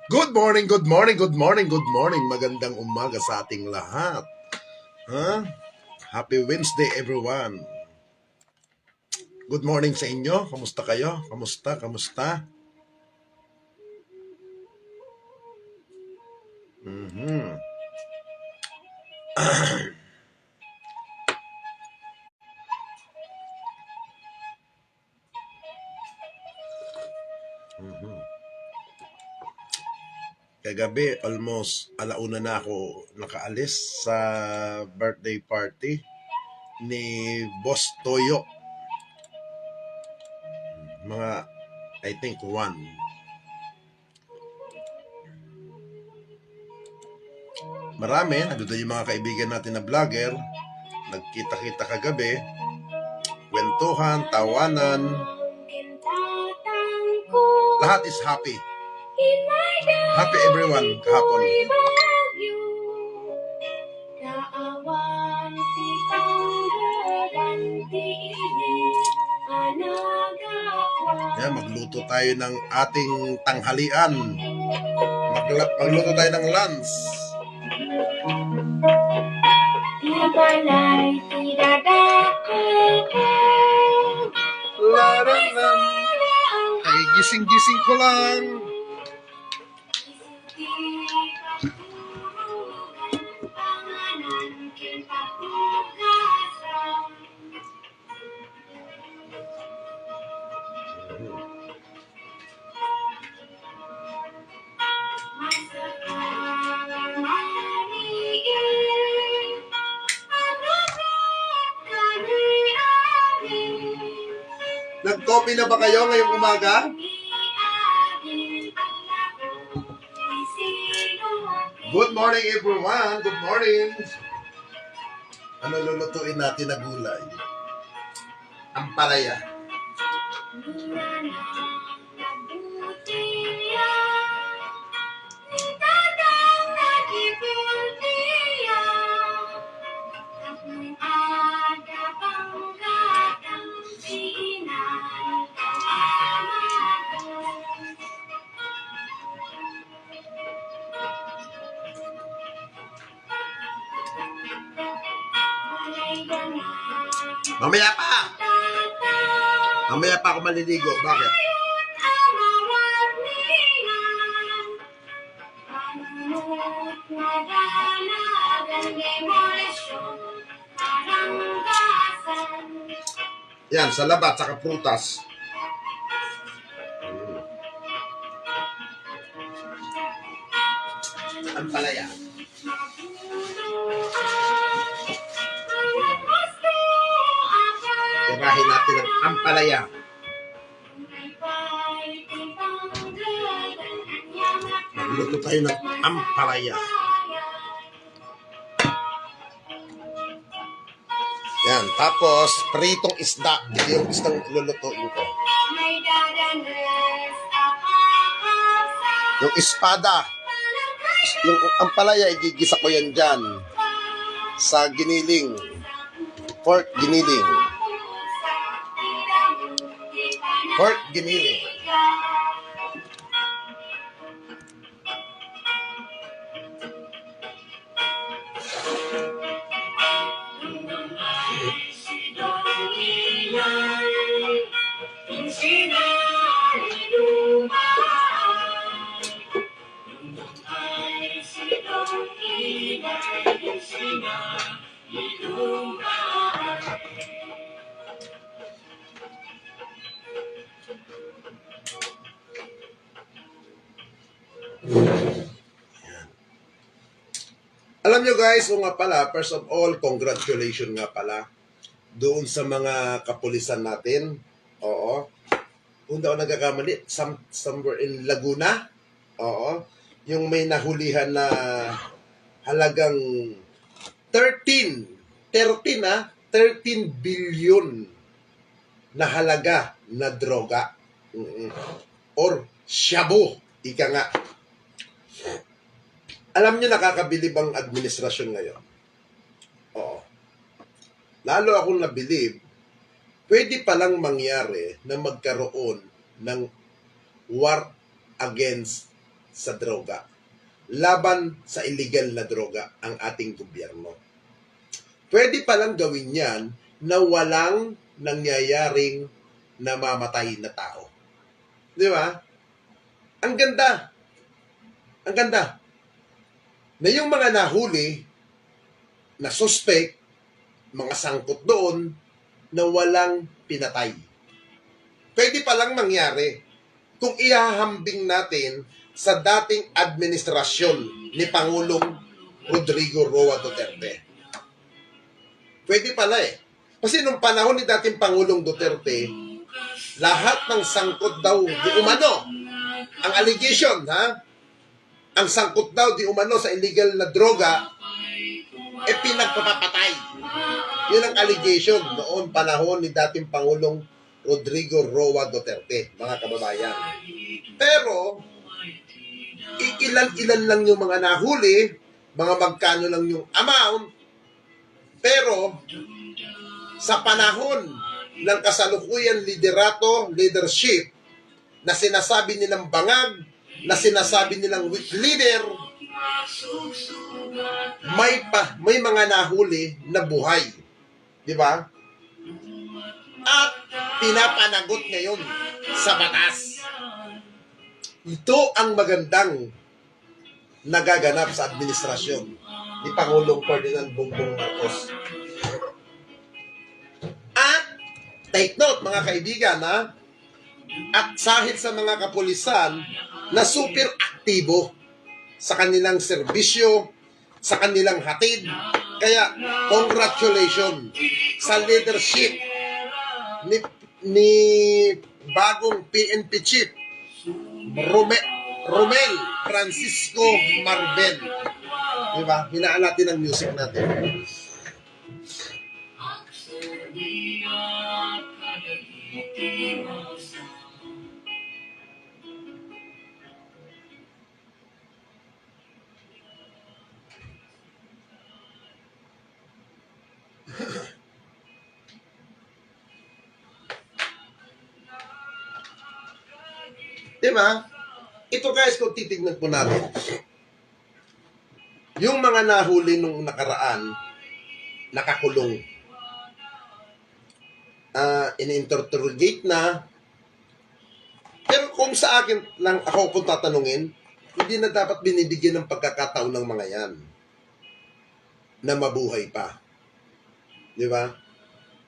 Good morning, good morning, good morning, good morning. Magandang umaga sa ating lahat. Happy Wednesday, everyone. Good morning sa inyo. Kamusta kayo? Kamusta? Mhm. Kagabi, almost alauna na ako nakaalis sa birthday party ni Boss Toyo. Mga, I think, 1. Marami, nandun yung mga kaibigan natin na vlogger. Nagkita-kita kagabi. Kwentuhan, tawanan. Lahat is happy. Happy everyone kahapon. Yeah, magluto tayo ng ating tanghalian. Magluto tayo ng lunch. Ay, gising-gising ko lang. Nag-coffee na ba kayo ngayong umaga? Good morning, everyone. Good morning. Ano lulutuin natin na gulay? Ampalaya. Mamaya pa ako maliligo. Bakit? Yan, sa labat, saka prutas. Ampalaya. Tirahin natin ang ampalaya. Magluto tayo ng ampalaya. Yan, tapos pritong isda. Yung isdang lulutuin ko. Yung espada. Yung ampalaya, igigisa ko yan dyan. Sa giniling. Pork giniling. Pork giniling. Alam nyo guys, o nga pala, first of all, congratulations nga pala doon sa mga kapulisan natin. Oo. Kung daw nagkakamali, somewhere in Laguna. Oo. Yung may nahulihan na halagang 13 billion na halaga na droga. Or shabu, ika nga. Alam nyo, nakakabilib ang administrasyon ngayon. Oo. Lalo akong nabilib, pwede palang mangyari na magkaroon ng war against sa droga. Laban sa illegal na droga ang ating gobyerno. Pwede palang gawin yan na walang nangyayaring namamatay na tao. Di ba? Ang ganda. Ang ganda. Na yung mga nahuli, na suspect, mga sangkot doon, na walang pinatay. Pwede palang mangyari kung ihahambing natin sa dating administrasyon ni Pangulong Rodrigo Roa Duterte. Pwede pala eh. Kasi nung panahon ni dating Pangulong Duterte, lahat ng sangkot daw di umano. Ang allegation, ha? Ang sangkot daw di umano sa illegal na droga, pinagpapatay. Yun ang allegation noon panahon ni dating Pangulong Rodrigo Roa Duterte, mga kababayan. Pero, ilan-ilan lang yung mga nahuli, mga magkano lang yung amount, pero sa panahon ng kasalukuyan liderato, leadership, na sinasabi nilang bangag, na sinasabi nilang weak leader, may mga nahuli na buhay. Di ba? At pinapanagot ngayon sa batas. Ito ang magandang nagaganap sa administrasyon ni Pangulong Ferdinand Bongbong Marcos. At take note mga kaibigan, ha? At sahil sa mga kapulisan na super aktibo sa kanilang serbisyo, sa kanilang hatid. Kaya congratulations sa leadership ni bagong PNP chief Romel Francisco Marbel. Diba? Hinaan natin ang music natin. Diba? Ito guys, kung titignan po natin, yung mga nahuli nung nakaraan, nakakulong. In-interrogate na. Pero kung sa akin lang ako kung tatanungin, hindi na dapat binibigyan ng pagkakataon ng mga yan na mabuhay pa. Di ba?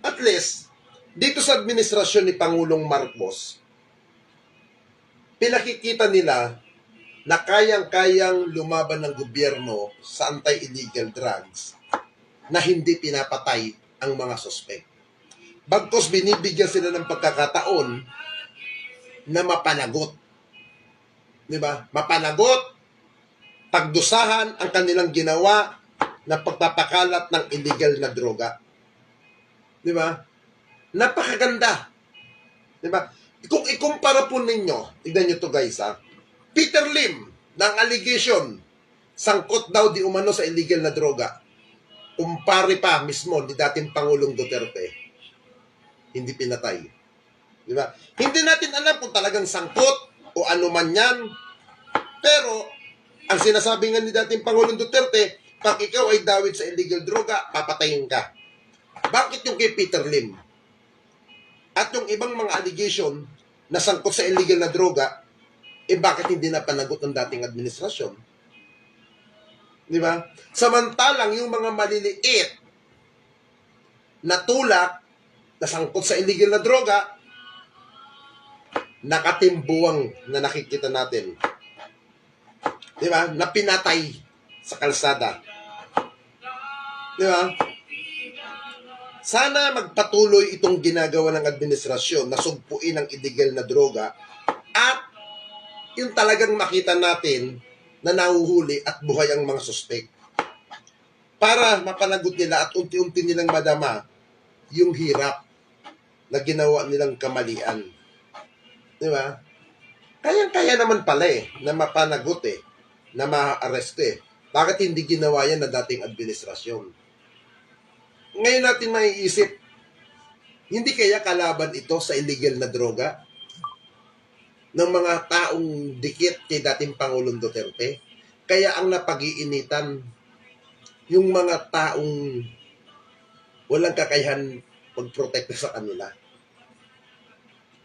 At least, dito sa administrasyon ni Pangulong Marcos, pinakikita nila na kayang-kayang lumaban ng gobyerno sa anti-illegal drugs na hindi pinapatay ang mga suspect. Bagkus binibigyan sila ng pagkakataon na mapanagot. Di ba? Mapanagot, pagdusahan ang kanilang ginawa na pagpapakalat ng illegal na droga. Di ba? Napakaganda. Di ba? Kung ikumpara po ninyo, tignan nyo to guys ha, Peter Lim, ng allegation, sangkot daw di umano sa illegal na droga, kumpare pa mismo ni dating Pangulong Duterte, hindi pinatay. Di ba? Hindi natin alam kung talagang sangkot o ano man yan, pero ang sinasabi nga ni dating Pangulong Duterte, pag ikaw ay dawit sa illegal droga, papatayin ka. Bakit yung kay Peter Lim? At yung ibang mga allegation na sangkot sa illegal na droga, bakit hindi na panagot ng dating administrasyon? Di ba? Samantalang yung mga maliliit na tulak na sangkot sa illegal na droga, nakatimbuwang na nakikita natin. Di ba? Na pinatay sa kalsada. Di ba? Sana magpatuloy itong ginagawa ng administrasyon na sugpuin ang illegal na droga at yung talagang makita natin na nahuhuli at buhay ang mga suspect. Para mapanagot nila at unti-unti nilang madama yung hirap na ginawa nilang kamalian. Di ba? Kayang-kaya naman pala na mapanagot na ma-arrest Bakit hindi ginawa yan na dating administrasyon? Ngayon natin maiisip, hindi kaya kalaban ito sa illegal na droga? ng mga taong dikit kay dating Pangulong Duterte. Kaya ang napag-iinitan yung mga taong walang kakayahan magprotekta sa kanila.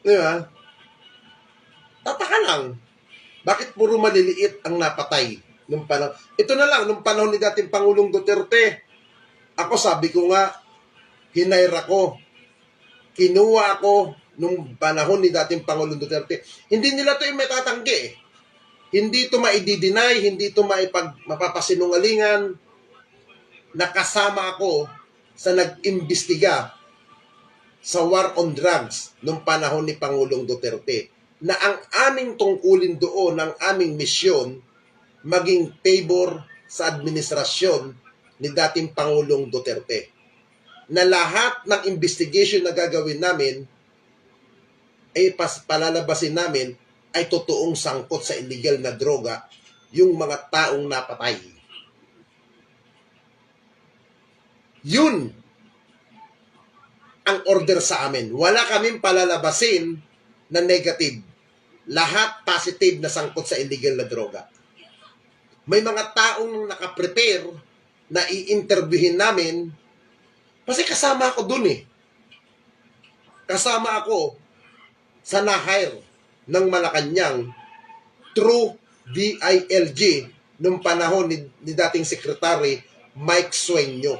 Di ba? Tataka lang. Bakit puro maliliit ang napatay nung panahon? Ito na lang, nung panahon ni dating Pangulong Duterte, ako sabi ko nga, hinayra ko, kinuha ako nung panahon ni dating Pangulong Duterte. Hindi nila ito yung matatanggi eh. Hindi ito maidideny, hindi ito mapapasinungalingan. Nakasama ako sa nag-imbestiga sa war on drugs nung panahon ni Pangulong Duterte na ang aming tungkulin doon, ang aming misyon, maging favor sa administrasyon ni dating Pangulong Duterte. Na lahat ng investigation na gagawin namin ay palalabasin namin ay totoong sangkot sa illegal na droga yung mga taong napatay. Yun ang order sa amin. Wala kaming palalabasin na negative. Lahat positive na sangkot sa illegal na droga. May mga taong nakaprepare na i-interviewin namin kasi kasama ako dun eh. Kasama ako sa na-hire ng Malacanang through DILG nung panahon ni dating Secretary Mike Sueño.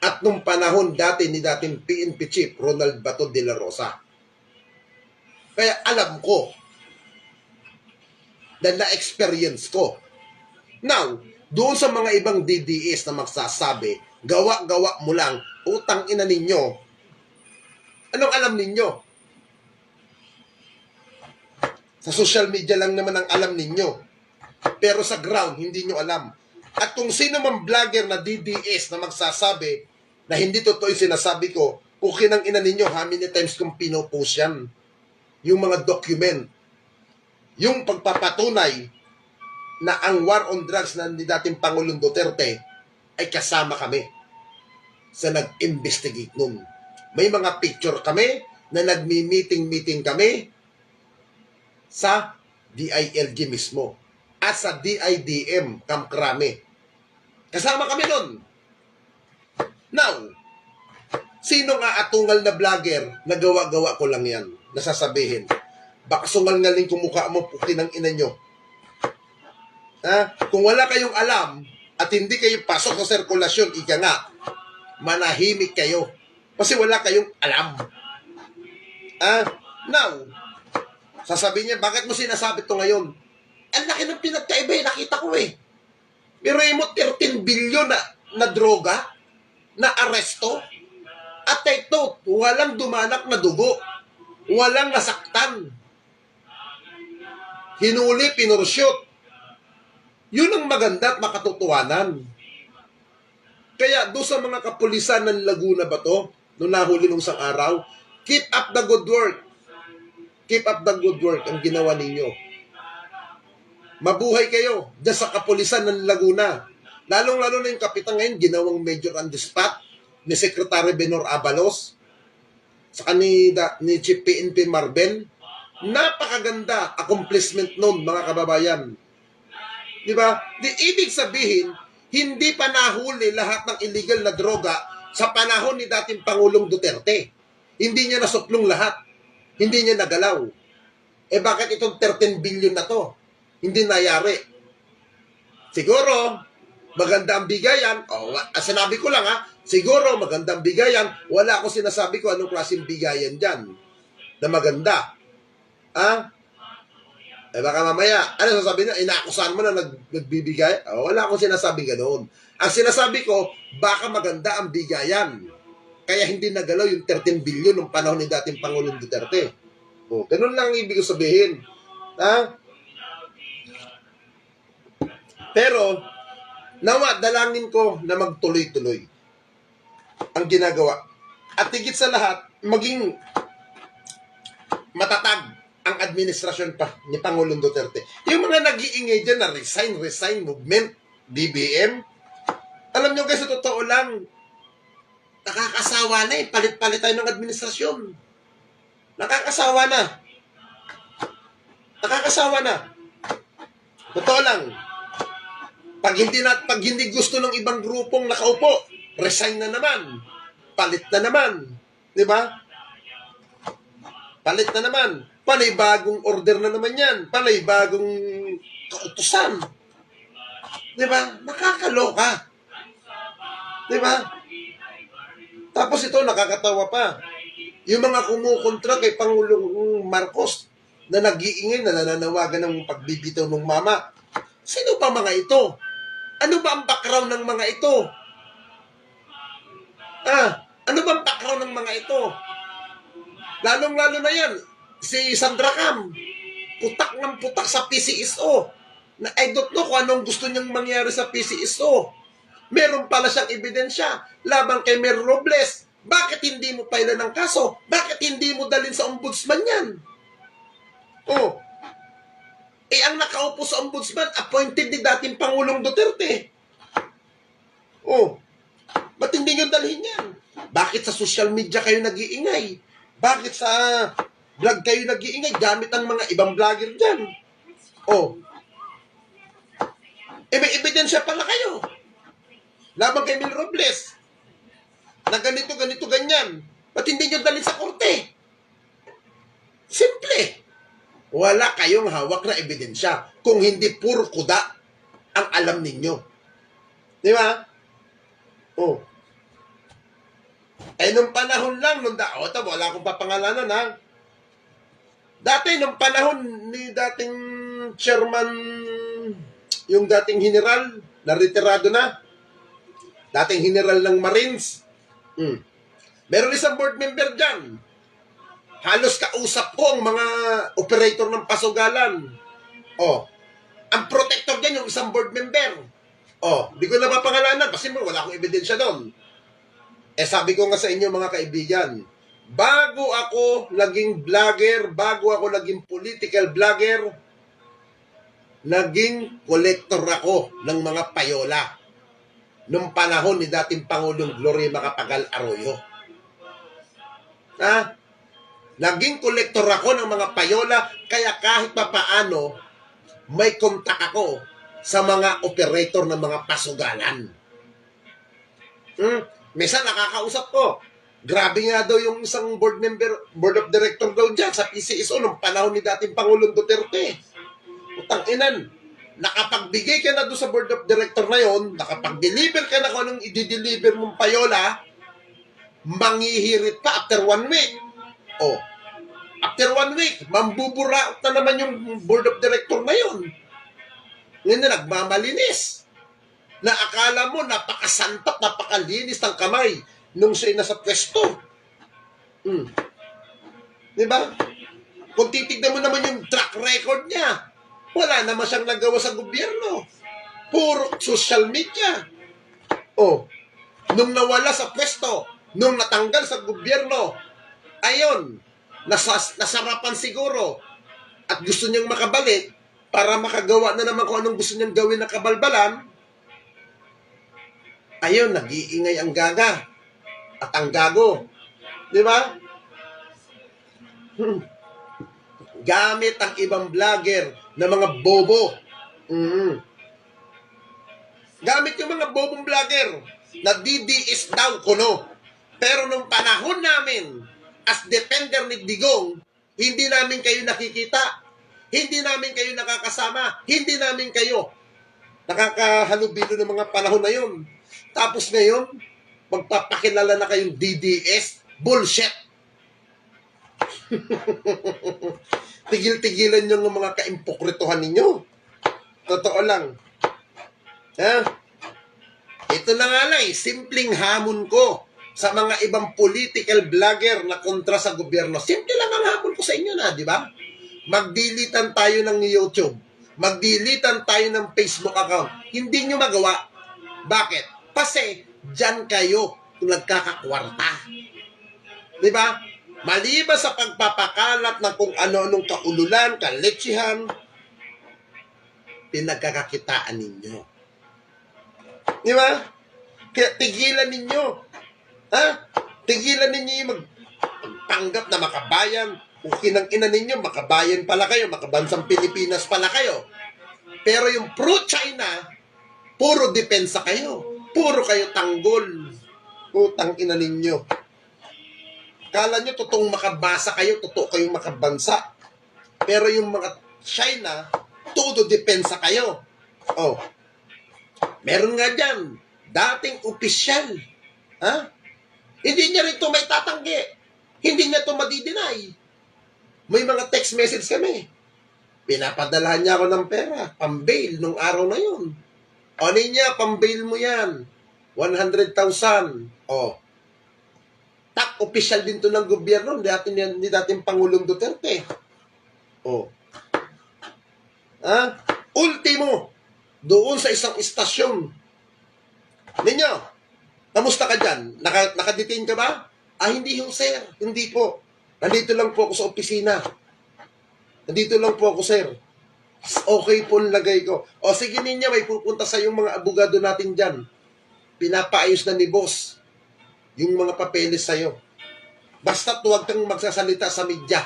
At nung panahon dati ni dating PNP Chief Ronald Bato de la Rosa. Kaya alam ko na na-experience ko. Now, doon sa mga ibang DDS na magsasabi, gawa-gawa mo lang, utang ina ninyo. Anong alam ninyo? Sa social media lang naman ang alam ninyo. Pero sa ground, hindi nyo alam. At kung sino man vlogger na DDS na magsasabi na hindi totoo yung sinasabi ko, pukin ang ina ninyo, how many times kong pinopost yan? Yung mga document. Yung pagpapatunay na ang war on drugs na ni dating Pangulong Duterte ay kasama kami sa nag-investigate nun. May mga picture kami na nagmi-meeting kami sa DILG mismo at sa DIDM Camp Crame. Kasama kami nun. Now, sino nga atungal na vlogger na gawa-gawa ko lang yan? Nasasabihin, baka sungal-ngaling kung mukha mo, pukin ng ina nyo. Kung wala kayong alam at hindi kayo pasok sa sirkulasyon, ika nga, manahimik kayo. Kasi wala kayong alam. Now, sasabihin niya, bakit mo sinasabi ito ngayon? Ang laki ng pinagkaiba, nakita ko eh. Pero mo 13 billion na droga, na aresto, at ito, walang dumanak na dugo, walang nasaktan. Hinuli, pinursyot. Yun ang maganda at makatotohanan. Kaya doon sa mga kapulisan ng Laguna ba to, nung nahuli nung isang araw, keep up the good work. Keep up the good work ang ginawa ninyo. Mabuhay kayo dyan sa kapulisan ng Laguna. Lalong-lalo na yung kapitan ngayon, ginawang major on the spot ni Secretary Benor Abalos sa ni Chief PNP Marben. Napakaganda accomplishment nun, mga kababayan. Di ba? Ibig sabihin, hindi pa nahuli lahat ng illegal na droga sa panahon ni dating Pangulong Duterte. Hindi niya nasuplong lahat. Hindi niya nagalaw. Bakit itong 13 billion na to? Hindi nayari. Siguro, maganda ang bigayan. Sinabi ko lang siguro magandang bigayan. Wala akong sinasabi ko anong klaseng bigayan dyan na maganda. Baka mamaya, ano sasabihin niya, inaakusahan mo na nagbibigay? Wala akong sinasabi ganoon. Ang sinasabi ko, baka maganda ang bigayan. Kaya hindi nagalaw yung 13 billion ng panahon ni dating Pangulong Duterte. Ganun lang ang ibig sabihin. Pero, nawa, dalangin ko na magtuloy-tuloy ang ginagawa. At higit sa lahat, maging matatag ang administrasyon pa ni Pangulong Duterte. Yung mga nag-iingay dyan na resign movement, BBM, alam nyo guys, sa totoo lang, nakakasawa na palit-palit tayo ng administrasyon. Nakakasawa na. Nakakasawa na. Totoo lang. Pag hindi gusto ng ibang grupong nakaupo, resign na naman. Palit na naman. Di ba? Palit na naman. Panay bagong order na naman yan. Panay bagong kautusan. Di ba? Nakakaloka. Di ba? Tapos ito, nakakatawa pa. Yung mga kumukontra kay Pangulong Marcos na nag-iingay, na nananawagan ng pagbibitaw ng mama. Sino pa mga ito? Ano ba ang background ng mga ito? Ano ba ang background ng mga ito? Lalong-lalo na yan, si Sandra Cam, putak ng putak sa PCSO. Na I don't know kung anong gusto niyang mangyari sa PCSO. Meron pala siyang ebidensya laban kay Mer Robles. Bakit hindi mo pailan ng kaso? Bakit hindi mo dalhin sa ombudsman yan? Ang nakaupo sa ombudsman, appointed ni dating Pangulong Duterte. Ba't hindi nyo dalhin yan? Bakit sa social media kayo nag-iingay? Bakit sa vlog kayo nag-iingay gamit ang mga ibang vlogger dyan? May ebidensya pala kayo. Laban kay Mil Robles. Na ganito, ganyan. Ba't hindi nyo dalhin sa korte? Simple. Wala kayong hawak na ebidensya kung hindi puro kuda ang alam ninyo. Di ba? Nung panahon lang, wala akong papangalanan, ha? Dati, nung panahon ni dating chairman, yung dating general, na retirado na, dating general ng Marines, meron isang board member dyan. Halos kausap ko ang mga operator ng pasugalan. Ang protector dyan yung isang board member. Di ko na mapangalanan kasi wala akong ebidensya doon. Sabi ko nga sa inyo mga kaibigan, bago ako naging vlogger, bago ako naging political vlogger, naging collector ako ng mga payola nung panahon ni dating Pangulong Gloria Macapagal Arroyo. Naging kolektor ako ng mga payola, kaya kahit papaano, may kontak ako sa mga operator ng mga pasugalan. Minsan nakakausap ko. Grabe nga daw yung isang board of director daw dyan sa PCSO nung panahon ni dating Pangulong Duterte. Utang inan, nakapagbigay ka na doon sa board of director na yon, nakapag-deliver ka na kung anong i-deliver mong payola, manghihirit pa after 1 week. After 1 week, mambubura na naman yung board of director na yun. Ngayon na nagmamalinis. Na akala mo napakasantak, napakalinis ng kamay nung siya'y nasa pwesto. Diba? Kung titignan mo naman yung track record niya, wala naman siyang nagawa sa gobyerno. Puro social media. Nung nawala sa pwesto, nung natanggal sa gobyerno, ayon, nasarapan siguro at gusto niyang makabalik para makagawa na naman kung anong gusto niyang gawin na kabalbalan. Ayun, nag-iingay ang gaga at ang gago. Di ba? Gamit ang ibang vlogger na mga bobo. Gamit yung mga bobong vlogger na DDS daw kuno. Pero nung panahon namin, as defender ni Digong, hindi namin kayo nakikita. Hindi namin kayo nakakasama. Hindi namin kayo nakakahalubilo ng mga panahon na yun. Tapos ngayon, magpapakilala na kayong DDS. Bullshit! Tigil-tigilan nyo ng mga kaimpokritohan ninyo. Totoo lang. Ito na nga lang, simpleng hamon ko sa mga ibang political vlogger na kontra sa gobyerno. Simple lang ang hamon ko sa inyo na, di ba? Magdilitan tayo ng YouTube. Magdilitan tayo ng Facebook account. Hindi nyo magawa. Bakit? Kasi dyan kayo nagkakakwarta. Di ba? Maliban sa pagpapakalat ng kung ano-anong kaululan, kaletsihan, pinagkakakitaan ninyo. Di ba? Kaya tigilan ninyo. Tigilan ninyo yung magpanggap na makabayan. Kinang ina ninyo, makabayan pala kayo, makabansang Pilipinas pala kayo. Pero yung pro-China, puro depensa kayo. Puro kayo tanggol. Putang ina ninyo. Kala nyo totoong makabasa kayo, totoo kayong makabansa. Pero yung mga China, todo depensa kayo. Oh. Meron nga dyan, dating opisyal. Ha? Hindi niya rin ito may tatanggi. Hindi niya ito madidinay. May mga text message kami. Pinapadalahan niya ako ng pera, pambail nung araw na yun. O niya, pambail mo yan. 100,000. O. Tak, opisyal din to ng gobyerno, ni dating Pangulong Duterte. O. Ha? Ultimo, doon sa isang istasyon. Ninyo, kamusta ka dyan? Nakadetain ka ba? Hindi ho, sir. Hindi po. Nandito lang po ako sa opisina. Nandito lang po ako, sir. Okay po ang lagay ko. O sige ninyo, may pupunta sa yung mga abogado natin dyan. Pinapaayos na ni boss yung mga papeles sa'yo. Basta huwag kang magsasalita sa media.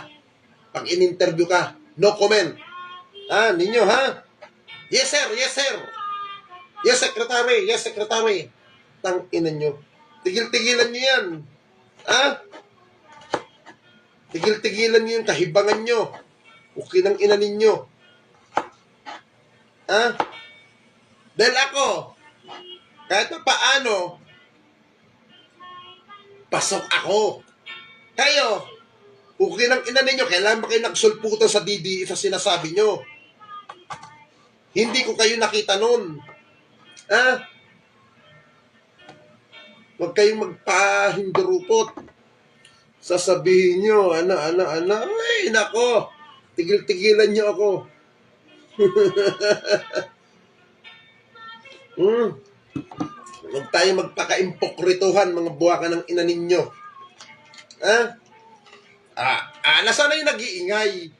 Pag in-interview ka, no comment. Ninyo, ha? Yes, sir. Yes, sir. Yes, secretary. Yes, secretary. Tang-ina nyo. Tigil-tigilan nyo yan. Tigil-tigilan nyo yung kahibangan nyo. Okay ng ina ninyo. Dahil ako, kahit pa paano, pasok ako. Kayo, okay ng ina ninyo, kailangan ba kayo nagsulputan sa DDE sa sinasabi nyo? Hindi ko kayo nakita nun. Huwag kayong magpahindurupot. Sasabihin nyo, ay, nako, tigil-tigilan nyo ako. Huwag tayo magpaka-impokrituhan, mga buwakan ng ina ninyo. Nasaan na yung nag-iingay?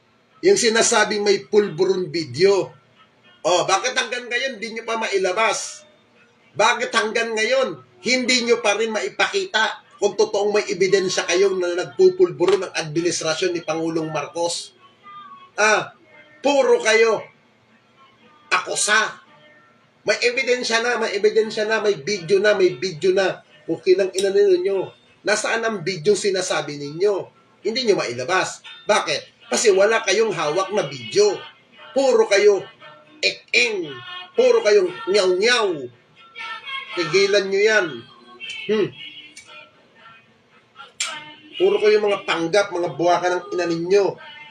Yung sinasabing may pulburon video. Bakit hanggang ngayon hindi nyo pa mailabas? Bakit hanggang ngayon hindi nyo pa rin maipakita kung totoong may ebidensya kayong na nagpupulburo ng administrasyon ni Pangulong Marcos? Puro kayo akusa. May ebidensya na, may video na. Okay lang ina ninyo. Nasaan ang video sinasabi ninyo? Hindi nyo mailabas. Bakit? Kasi wala kayong hawak na video. Puro kayo ek-eng. Puro kayong nyaw-nyaw. Tigilan nyo yan. Puro kayong mga panggap, mga buwakan ng ina ninyo.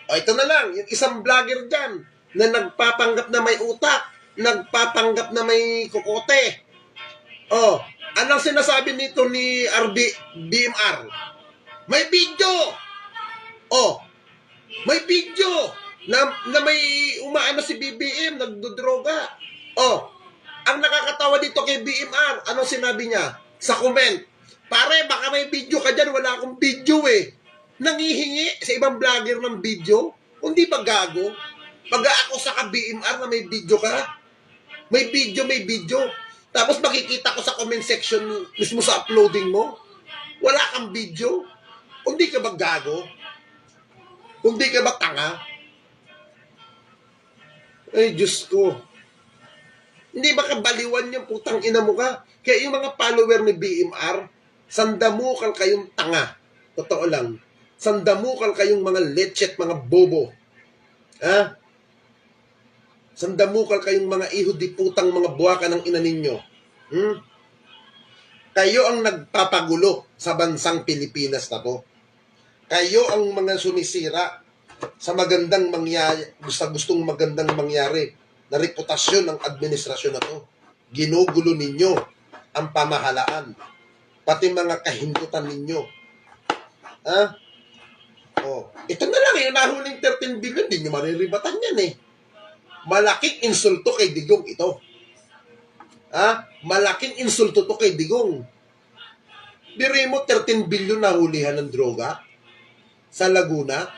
Ito na lang, yung isang vlogger dyan na nagpapanggap na may utak, nagpapanggap na may kukote. Anong sinasabi nito ni BMR? May video! May video na may umaano si BBM, nagdodroga. Ang nakakatawa dito kay BMR, anong sinabi niya? Sa comment, pare, baka may video ka dyan, wala akong video eh. Nangihingi sa ibang vlogger ng video? Hindi ba gago? Pag-ako sa BMR na may video ka? May video. Tapos makikita ko sa comment section mismo sa uploading mo, wala kang video. Hindi ka ba gago? Hindi ka ba tanga? Ay, Diyos ko. Hindi ba kabaliwan yung putang ina mo ka? Kaya yung mga follower ni BMR, sandamukal kayong tanga. Totoo lang. Sandamukal kayong mga lechet, mga bobo. Sandamukal kayong mga iho di putang mga buwaka ng ina ninyo. Kayo ang nagpapagulo sa bansang Pilipinas na to. Kayo ang mga sumisira sa magandang mangyari, gustong magandang mangyari na reputasyon ng administrasyon na to. Ginugulo ninyo ang pamahalaan. Pati mga kahindutan ninyo. Ito na lang yung nahuling 13 billion, hindi nyo mariribatan yan eh. Malaking insulto kay Digong ito. Malaking insulto to kay Digong. Biri mo 13 billion nahulihan ng droga sa Laguna.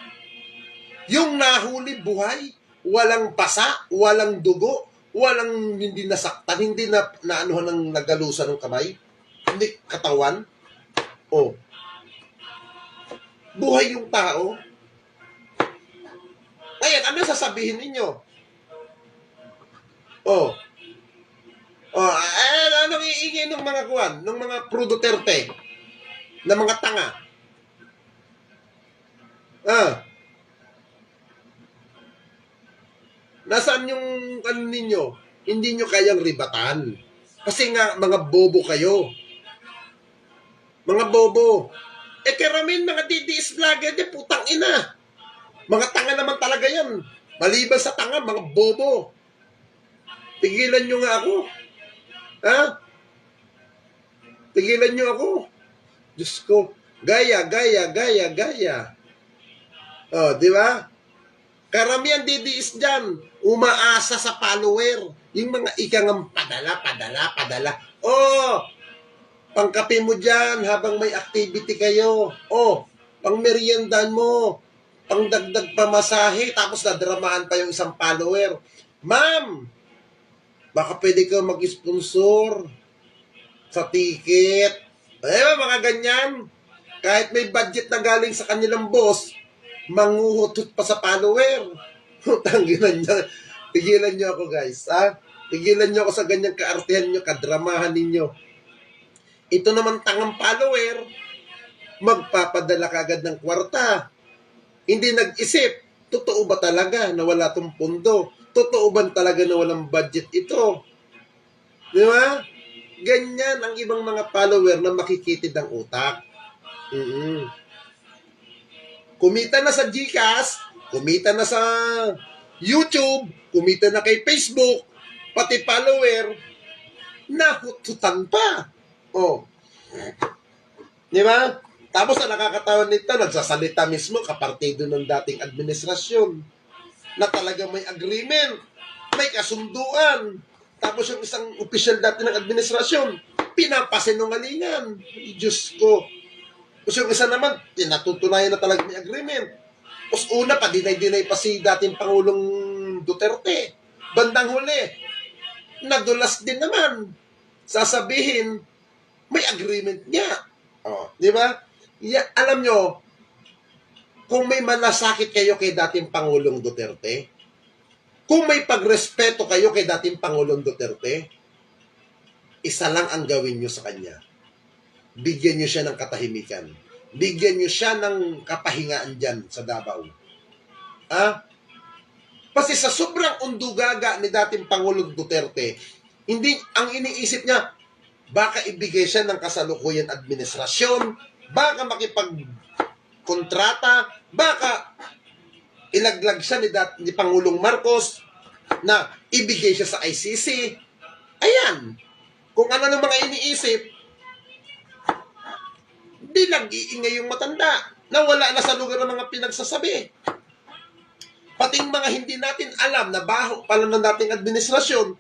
Yung nahuli buhay, walang pasa, walang dugo, walang hindi nasaktan, hindi na anuhan ng nagalusan ng kamay, hindi katawan. Buhay yung tao. Ngayon, ano sasabihin ninyo? Anong iingay ng mga kuwan, ng mga pro Duterte, na mga tanga? Nasaan yung ano ninyo? Hindi nyo kayang ribatan. Kasi nga, mga bobo kayo. Mga bobo. Karamihan mga DDS vlogger di putang ina. Mga tanga naman talaga yan. Maliban sa tanga, mga bobo. Tigilan nyo nga ako. Tigilan nyo ako. Diyos ko. Gaya. Di ba? Karamihan DDS dyan, umaasa sa follower. Yung mga ikangang padala. Pangkape mo dyan habang may activity kayo. Pang meriendan mo. Pang dagdag pamasahe. Tapos nadramahan pa yung isang follower. Ma'am, baka pwede ka mag-sponsor sa ticket. Mga ganyan. Kahit may budget na galing sa kanilang boss, manguhutot pa sa follower. Tanggilan niyo. Tigilan niyo ako, guys. Tigilan niyo ako sa ganyang kaartihan niyo, kadramahan ninyo. Ito naman tangang follower, magpapadala kagad ng kwarta. Hindi nag-isip, totoo ba talaga na wala tong pondo? Totoo ba talaga na walang budget ito? Di ba? Ganyan ang ibang mga follower na makikitid ang utak. Kumita na sa GCash, kumita na sa YouTube, kumita na kay Facebook, pati follower, nahututan pa. Di ba? Tapos na nakakatawa nito, nagsasalita mismo kapartido ng dating administrasyon na talaga may agreement, may kasunduan. Tapos yung isang opisyal dati ng administrasyon, pinapasinungalingan. Diyos ko. Tapos yung isa naman, tinatutunayan na talaga may agreement. Tapos una pa, dinay-dinay pa si dating Pangulong Duterte. Bandang huli, nadulas din naman. Sasabihin, may agreement niya. Di ba? Alam nyo, kung may malasakit kayo kay dating Pangulong Duterte, kung may pagrespeto kayo kay dating Pangulong Duterte, isa lang ang gawin nyo sa kanya. Bigyan nyo siya ng katahimikan. Bigyan nyo siya ng kapahingaan dyan sa Davao. Kasi sa sobrang undugaga ni dating Pangulong Duterte, hindi ang iniisip niya, baka ibigay siya ng kasalukuyan administrasyon, baka makipagkontrata, baka ilaglag siya ni Pangulong Marcos na ibigay siya sa ICC. Ayan. Kung ano ng mga iniisip, di nag-iingay yung matanda na wala na sa lugar ng mga pinagsasabi. Pating mga hindi natin alam na baho pala ng dating administrasyon,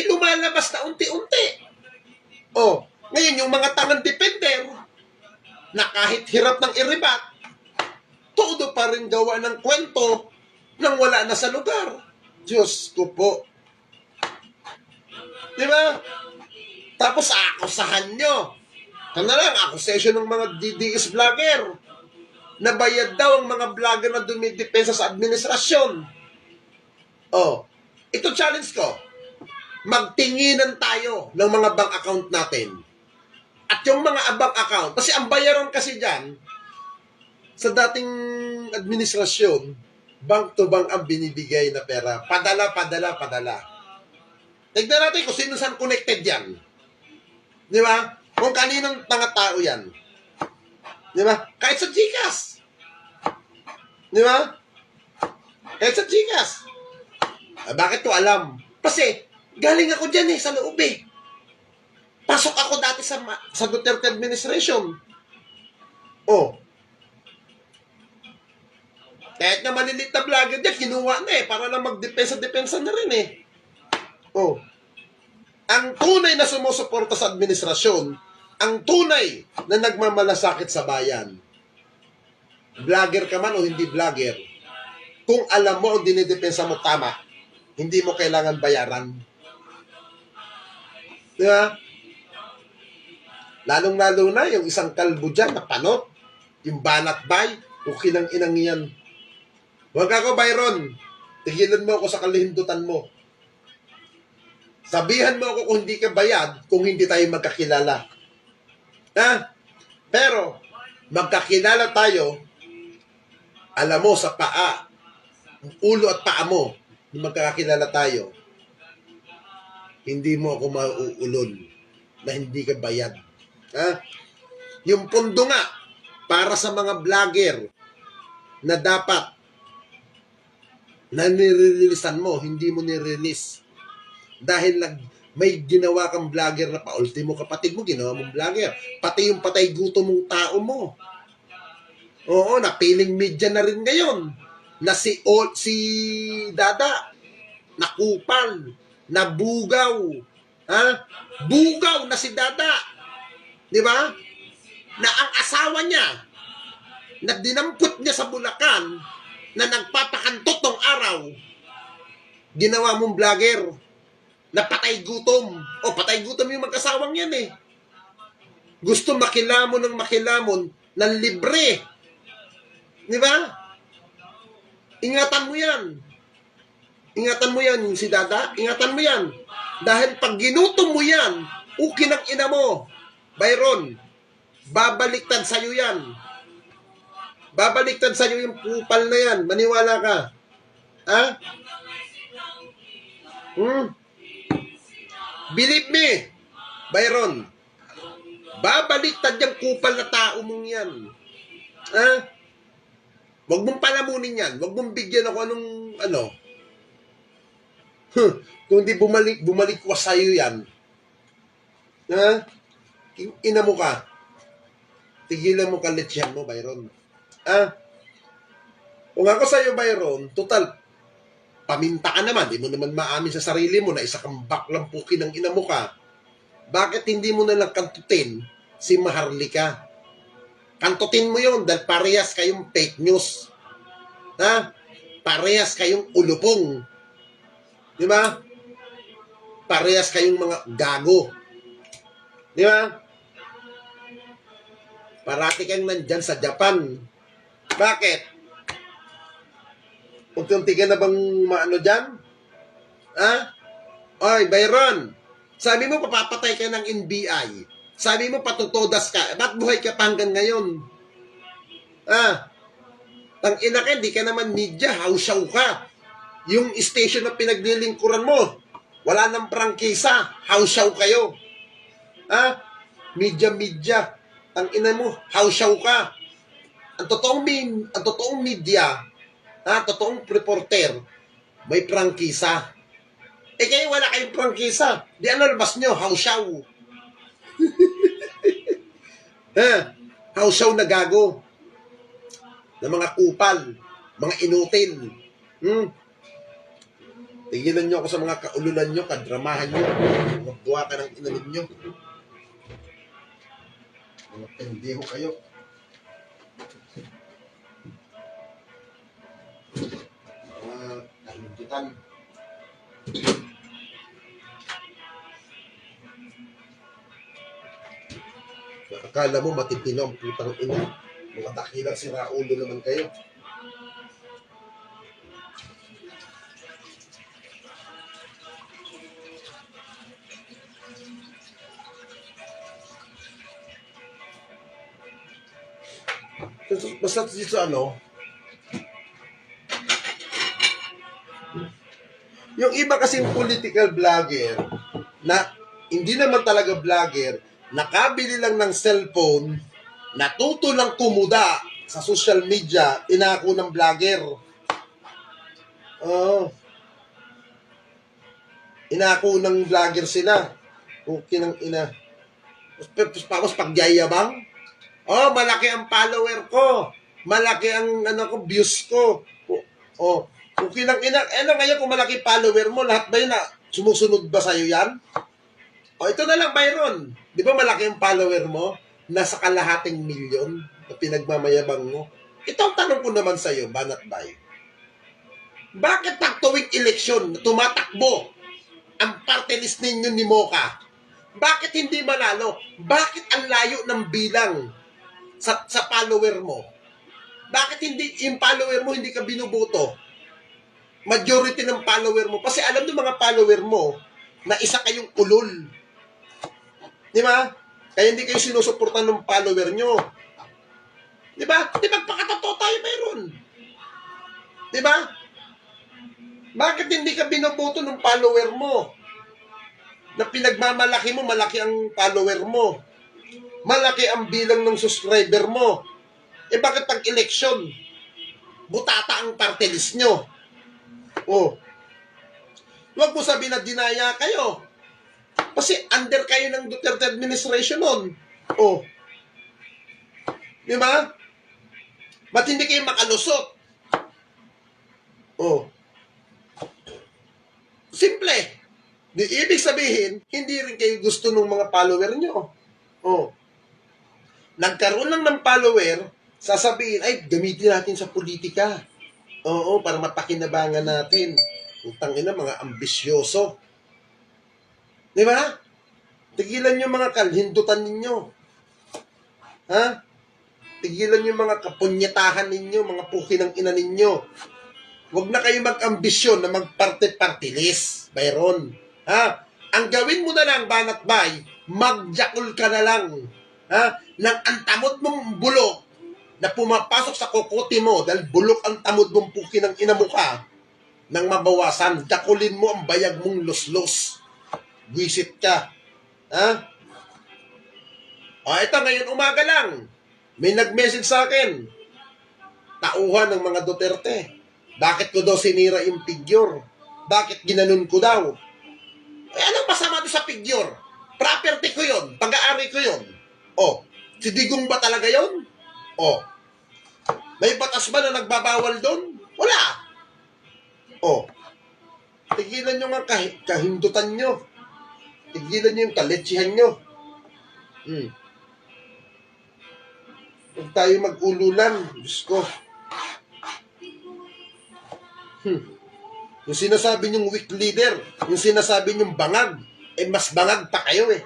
lumalabas na unti-unti. Ngayon yung mga tangang defender na kahit hirap ng iribat, todo pa rin gawa ng kwento nang wala na sa lugar. Diyos ko po. Di ba? Tapos akusahan nyo. Accusation ng mga DDS vlogger. Nabayad daw ang mga vlogger na dumidepensa sa administrasyon. Ito challenge ko. Magtinginan tayo ng mga bank account natin. At yung mga bank account, kasi ang bayaran kasi dyan, sa dating administrasyon, bank to bank ang binibigay na pera. Padala. Tignan natin kung sino saan connected yan. Di ba? Kung kaninong mga tao yan. Di ba? Kahit sa GCash. Di ba? Kahit sa GCash. Bakit ko alam? Kasi, galing ako dyan sa loob Pasok ako dati sa Duterte administration. Kahit na malilit na vlogger dyan, kinuha na para lang magdepensa-depensa na rin Ang tunay na sumusuporta sa administrasyon, ang tunay na nagmamalasakit sa bayan, vlogger ka man o hindi vlogger, kung alam mo ang dinidepensa mo tama, hindi mo kailangan bayaran. Diba? Lalong-lalo na yung isang kalbo dyan na panot, yung banat bay, okay ng inang yan. Huwag ako, Byron. Tigilan mo ako sa kalihindutan mo. Sabihan mo ako kung hindi ka bayad, kung hindi tayo magkakilala. Ha? Pero, magkakilala tayo, alam mo, sa paa, ulo at paa mo, magkakilala tayo, hindi mo ako mauulol na hindi ka bayad. Ha? Yung pondo nga, para sa mga vlogger na dapat na nireleasean mo, hindi mo nirelease. Dahil may ginawa kang vlogger na pa-ultimo kapatid mo, ginawa mong vlogger. Pati yung patay gutom mong tao mo. Oo, napiling media na rin ngayon. Na si Dada, nakupal, nabugaw. Ha? Bugaw na si Dada. Di ba? Na ang asawa niya, na dinampot niya sa Bulacan, na nagpapakantot ng araw, ginawa mong vlogger, na patay gutom. O, patay gutom yung mag-asawang yan eh. Gusto makilamon ng makilamon, ng libre. Di ba? Ingatan mo yan. Ingatan mo yan, si Dada. Ingatan mo yan. Dahil pag ginutom mo yan, ukin ang ina mo, Byron, babaliktad sa'yo yan. Babaliktad sa'yo yung kupal na yan. Maniwala ka. Ha? Believe me, Byron, babaliktad yung kupal na tao mong yan. Ha? Huwag mong palamunin yan. Huwag mong bigyan ako anong, kung di bumalik ko sa'yo yan. Ha? Ina mo ka. Tigilan mo kalitsyan mo, Byron. Ha? Kung ako sa'yo, Byron, total, paminta ka naman. Di mo naman maamin sa sarili mo na isa kang baklang puki ng ina mo ka. Bakit hindi mo nalang kantutin si Maharlika? Kantutin mo yun dahil parehas kayong fake news. Ha? Parehas kayong ulupong. Di ba? Parehas kayong mga gago. Di ba? Parati kang nandyan sa Japan. Bakit? Unti-unti ka na bang maano dyan? Ha? Oy, Byron, sabi mo papapatay ka ng NBI. Sabi mo patutodas ka. Ba't buhay ka pa hanggang ngayon? Tang ina ka, di ka naman media, hausaw ka. Yung station na pinaglilingkuran mo, wala nang prangkisa, hausaw kayo. Media. Ang ina mo, hausaw ka. Ang totoong media, totoong reporter, may prangkisa. Kayo wala kayong prangkisa. Di ano labas nyo, hausaw. Hausaw na gago. Na mga kupal, mga inutil. Tigilan nyo ako sa mga kaululan nyo, kadramahan nyo. Magduwa ka ng inanin nyo. Mga pendeho kayo. Mga kahindutan. Akala mo matitino ang putang ina. Mga dakilang siraulo naman kayo. Basta dito yung iba kasing political vlogger na hindi naman talaga vlogger, nakabili lang ng cellphone, natuto lang kumuda sa social media, inako ng vlogger. Inako ng vlogger sila. Okay ng ina. Tapos pagyayabang. Malaki ang follower ko. Malaki ang views ko. Okay lang ina. Ngayon kung malaki follower mo, lahat ba yun na sumusunod ba sa'yo yan? Ito na lang, Byron. Di ba malaki ang follower mo? Nasa kalahating milyon na pinagmamayabang mo. Ito ang tanong ko naman sa'yo, Banat Bay. Bakit pag tuwing eleksyon, tumatakbo ang party list ninyo ni Mocha? Bakit hindi manalo? Bakit ang layo ng bilang sa follower mo? Bakit hindi yung follower mo hindi ka binuboto? Majority ng follower mo. Kasi alam ng mga follower mo na isa kayong ulol. Di ba? Kaya hindi kayo sinusuportan ng follower nyo. Di ba? Di ba pakatotoo tayo mayroon? Di ba? Bakit hindi ka binoboto ng follower mo? Na pinagmamalaki mo, malaki ang follower mo. Malaki ang bilang ng subscriber mo. Eh bakit pag election, butata ang party list nyo? Oh. Huwag mo sabihin na dinaya kayo. Kasi under kayo ng Duterte administration nun. Oh. Di ba? Ba't hindi kayo makalusot? Oh. Simple. Di ibig sabihin, hindi rin kayo gusto ng mga follower nyo. Oh. Nagkaroon lang ng follower, sasabihin, ay, gamitin natin sa politika. Oo, para mapakinabangan natin. Utang ina, mga ambisyoso. Di ba? Tigilan yung mga kalhindutan ninyo. Ha? Tigilan yung mga kapunyetahan ninyo, mga puki ng ina ninyo. Huwag na kayo mag-ambisyon na mag-party-party list, Byron. Ha? Ang gawin mo na lang, banat bay, magjakul ka na lang. Ha? Nang ang tamod mong bulok na pumapasok sa kokote mo dahil bulok ang tamod mong puki ng ina mo ka, nang mabawasan, jakulin mo ang bayag mong los-los. Buisit ka. Ha? O, ito, ngayon umaga lang. May nag-message sa akin. Tauhan ng mga Duterte. Bakit ko daw sinira yung figure? Bakit ginanon ko daw? Eh, anong masama doon sa figure? Property ko yun. Pag-aari ko yun. O, si Digong ba talaga yun? O, may batas ba na nagbabawal doon? Wala. O, tigilan nyo nga kahindutan nyo. Tigilan nyo yung kaletsihan nyo. Huwag tayo mag-ululan. Diyos ko. Yung sinasabi nyong weak leader, yung sinasabi nyong bangag, eh mas bangag pa kayo eh.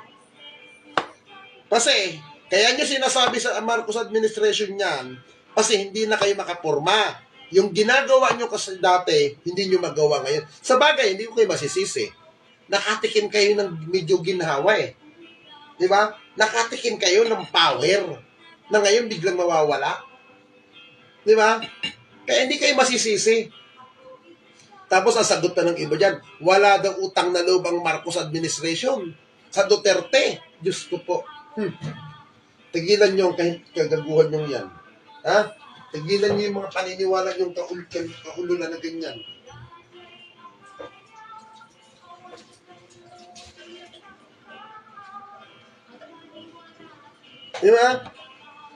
Kasi, kaya nyo sinasabi sa Marcos administration niyan, kasi hindi na kayo makaporma. Yung ginagawa nyo kasi dati, hindi nyo magawa ngayon. Sa bagay, hindi ko kayo masisisi. Nakatikim kayo ng medyo ginhawa eh. Di ba? Nakatikim kayo ng power na ngayon biglang mawawala. Di ba? Kaya hindi kayo masisisi. Tapos ang sagot pa ng iba dyan, wala daw utang na loob ang Marcos administration sa Duterte. Diyos ko po. Tigilan nyo ang kagaguhan nyo yan. Ha? Tigilan nyo yung mga paniniwala yung kaululan na ganyan. Di ba?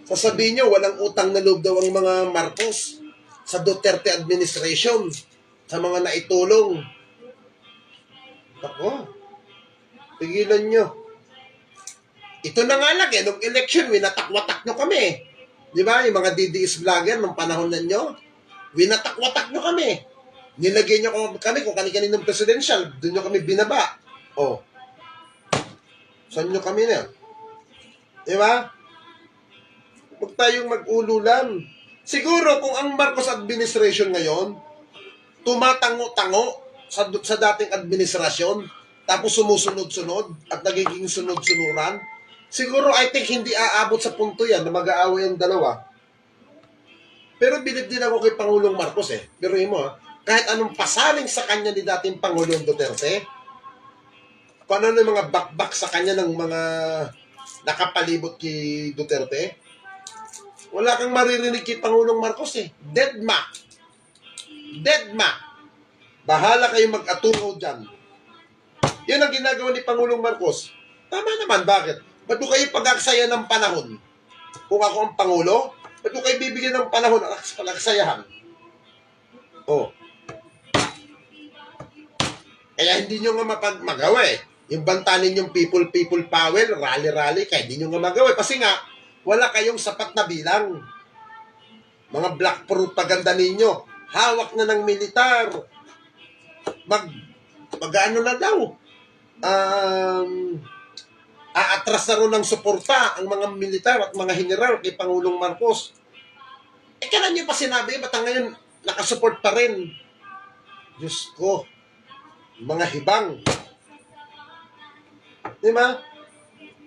Sasabihin nyo, walang utang na loob daw ang mga Marcos sa Duterte administration, sa mga naitulong. Ako, tigilan nyo. Ito na nga lang nung election, winatak-watak nyo kami. Di ba? Yung mga DDS vlogger nung panahon na nyo, winatak-watak nyo kami. Nilagay nyo kami kung kani-kaninong presidential, doon nyo kami binaba. Oh. Saan nyo kami na? Di ba? Huwag tayong mag-ululan. Siguro kung ang Marcos administration ngayon, tumatango-tango sa dating administrasyon, tapos sumusunod-sunod at nagiging sunod-sunuran, siguro I think hindi aabot sa punto yan na mag-aaway ang dalawa. Pero bilib din ako kay Pangulong Marcos eh. Pero mo kahit anong pasaling sa kanya ni dating Pangulong Duterte, kung ano yung mga bakbak sa kanya ng mga nakapalibot kay Duterte, wala kang maririnig kay Pangulong Marcos eh. Deadma. Bahala kayo mag-atuno dyan. Yan ang ginagawa ni Pangulong Marcos. Tama naman, bakit? Ba't mo kayo pag-aksaya ng panahon? Kung ako ang Pangulo, ba't mo kayo bibigyan ng panahon ang pag-aksayahan? Oh. Kaya hindi nyo nga magawa eh. Yung bantanin yung people power, rally, kaya hindi nyo nga magawa. Kasi nga, wala kayong sapat na bilang. Mga black propaganda ninyo, hawak na ng militar. Mag-ano na daw. Aatras na rin ng suporta ang mga militar at mga general kay Pangulong Marcos. Kailan niyo pa sinabi, ba't ngayon nakasupport pa rin? Diyos ko, mga hibang. Di ba?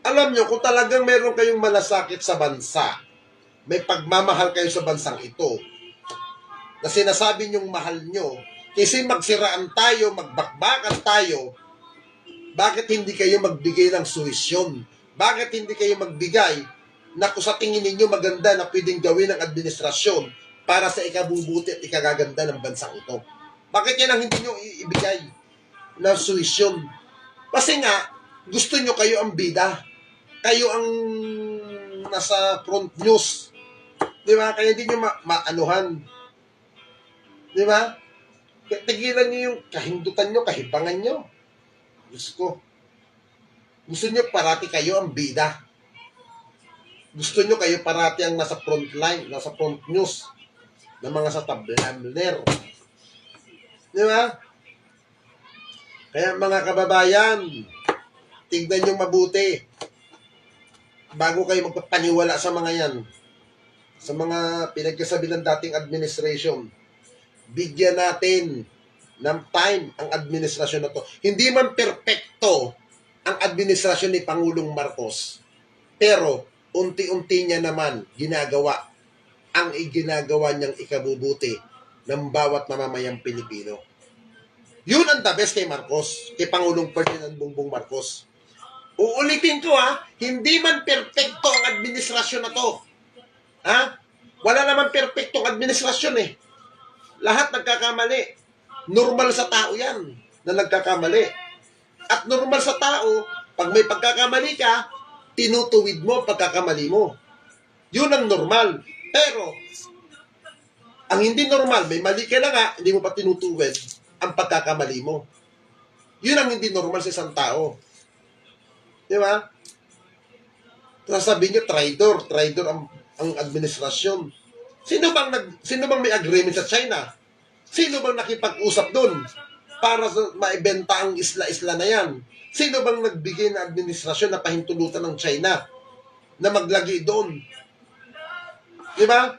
Alam nyo, kung talagang meron kayong malasakit sa bansa, may pagmamahal kayo sa bansang ito, na sinasabi nyong mahal nyo, kasi magsiraan tayo, magbakbakan tayo, bakit hindi kayo magbigay ng suwisyon? Bakit hindi kayo magbigay na kung sa tingin ninyo maganda na pwedeng gawin ng administrasyon para sa ikabubuti at ikagaganda ng bansang ito? Bakit yan ang hindi nyo ibigay na suwisyon? Kasi nga, gusto nyo kayo ang bida. Kayo ang nasa front news. Di ba? Kaya hindi nyo maanuhan. Di ba? Tigilan nyo yung kahindutan nyo, kahibangan nyo. Diyos ko. Gusto nyo parati kayo ang bida. Gusto nyo kayo parati ang nasa front line, nasa front news, ng mga sa tablamner. Di ba? Kaya mga kababayan, tignan nyo mabuti bago kayo magpapaniwala sa mga yan, sa mga pinagkasabi ng dating administration. Bigyan natin ng time ang administrasyon na to. Hindi man perpekto ang administrasyon ni Pangulong Marcos, pero unti-unti niya naman ginagawa ang iginagawa niyang ikabubuti ng bawat mamamayang Pilipino. Yun ang the best kay Marcos, kay Pangulong Ferdinand Bongbong Marcos. Uulitin ko hindi man perpekto ang administrasyon na to. Wala naman perpektong administrasyon eh. Lahat nagkakamali. Normal sa tao yan na nagkakamali. At normal sa tao, pag may pagkakamali ka, tinutuwid mo pagkakamali mo. Yun ang normal. Pero, ang hindi normal, may mali ka na nga, hindi mo pa tinutuwid ang pagkakamali mo. Yun ang hindi normal sa isang tao. Di ba? Sasabihin nyo, traitor ang administrasyon. Sino bang may agreement sa China? Sino bang nakipag-usap doon para maibenta ang isla-isla na yan? Sino bang nagbigay na administrasyon na pahintulutan ng China na maglagi doon? Di ba?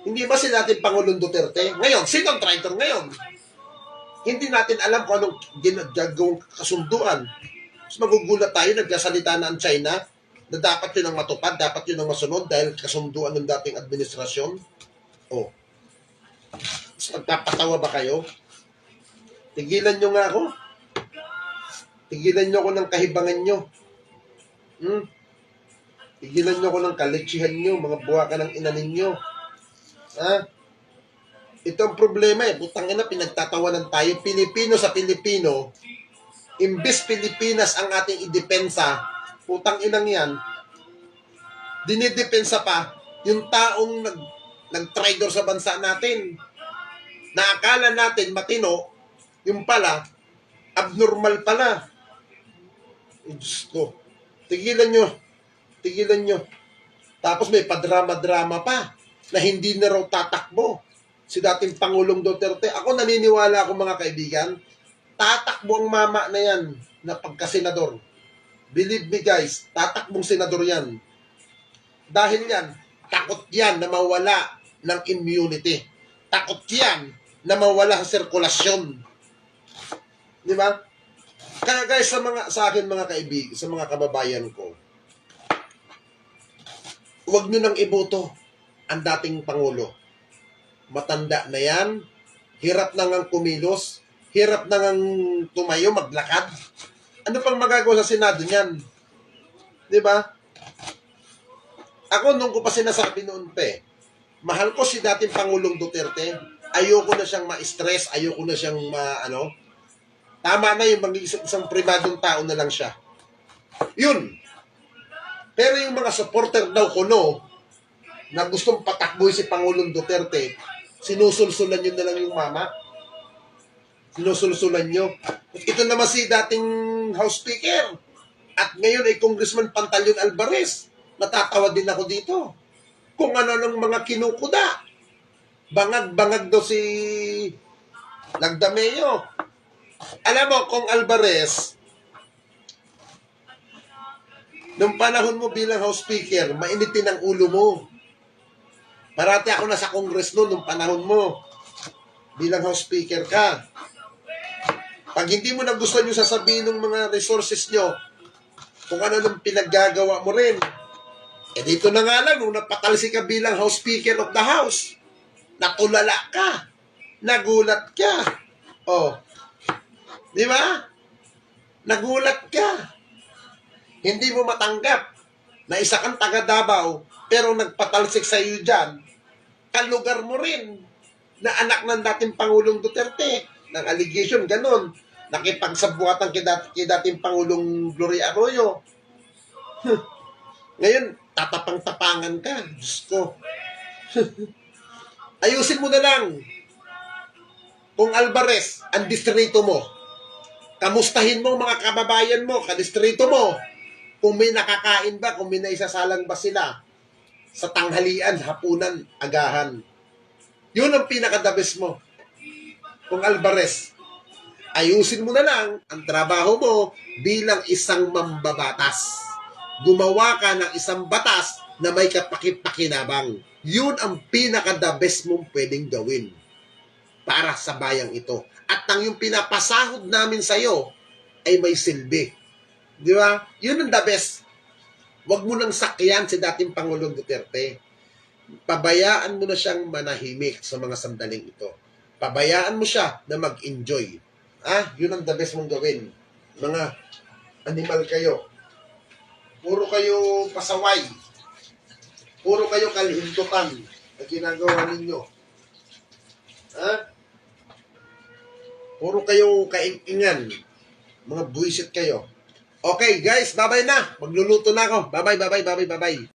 Hindi ba si natin Pangulong Duterte? Ngayon, sino ang traitor ngayon? Hindi natin alam kung anong ginagawang kasunduan. Mas magugulat tayo, nagkasalita na ang China na dapat yun ang matupad, dapat yun ang masunod dahil kasunduan ng dating administrasyon. Mas magpapatawa ba kayo? Tigilan nyo nga ako. Tigilan nyo ako ng kahibangan nyo. Tigilan nyo ako ng kaletsihan nyo, mga buwaka ng inanin nyo. Ito ang problema Putang ina, pinagtatawanan tayo. Pilipino sa Pilipino. Imbis Pilipinas ang ating idepensa, putang inang yan, dinidepensa pa yung taong nag-traitor sa bansa natin. Naakala natin matino, yung pala, abnormal pala. Diyos ko. Tigilan nyo. Tapos may padrama-drama pa na hindi na raw tatakbo si dating Pangulong Duterte. Ako naniniwala ako mga kaibigan, tatakbo ang mama na yan na pagka-senador. Believe me guys, tatakbong senador yan. Dahil yan, takot yan na mawala ng immunity. Takot yan na mawala sa sirkulasyon. Di ba? Kaya guys, sa akin mga kaibigan, sa mga kababayan ko, huwag nyo nang iboto ang dating Pangulo. Matanda na yan, hirap na ngang kumilos, hirap na ngang tumayo, maglakad. Ano pang magagawa sa Senado niyan? Di ba? Ako, nung ko pa sinasabi noon mahal ko si dating Pangulong Duterte, ayoko na siyang ma-stress, ayoko na siyang tama na yung mag-iisip isang pribadong tao na lang siya. Yun. Pero yung mga supporter daw ko na gustong patakboy si Pangulong Duterte, sinusulsulan nyo na lang yung mama. Sinusulsulan nyo. Ito naman si dating House Speaker. At ngayon ay Congressman Pantaleon Alvarez. Natatawa din ako dito. Kung ano ng mga kinukuda. Bangag-bangag daw si Lagdameo. Alam mo, kung Alvarez, nung panahon mo bilang House Speaker, mainitin ang ulo mo. Parati ako nasa Congress noon, nung panahon mo. Bilang House Speaker ka. Pag hindi mo nagustuhan yung sasabihin ng mga resources nyo, kung ano nang pinaggagawa mo rin. Eh dito na nga lang, nung napatalsi ka bilang House Speaker of the House, natulala ka, nagulat ka. Oh, di ba? Nagulat ka. Hindi mo matanggap na isa kang taga Davao, pero nagpatalsik sa iyo dyan, kalugar mo rin, na anak ng dating Pangulong Duterte, ng allegation, ganun. Nakipagsabuatan kay dating Pangulong Gloria Arroyo. Ngayon, tatapang-tapangan ka. Diyos ko. Ayusin mo na lang. Kung Alvarez, ang distrito mo, kamustahin mo mga kababayan mo, kadistrito mo, kung may nakakain ba, kung may naisasalang ba sila sa tanghalian, hapunan, agahan. Yun ang pinaka-the-best mo. Kung Alvarez, ayusin mo na lang ang trabaho mo bilang isang mambabatas. Gumawa ka ng isang batas na may kapakipakinabang. Yun ang pinaka-the best mong pwedeng gawin para sa bayang ito. At ang yung pinapasahod namin sa'yo ay may silbi. Di ba? Yun ang the best. Huwag mo nang sakyan si dating Pangulong Duterte. Pabayaan mo na siyang manahimik sa mga sandaling ito. Pabayaan mo siya na mag-enjoy. Yun ang the best mong gawin. Mga animal kayo. Puro kayo pasaway. Puro kayo kalihintutan na ginagawa ninyo. Puro kayo kaingingan. Mga buwisit kayo. Okay, guys, bye-bye na. Magluluto na ako. Bye-bye.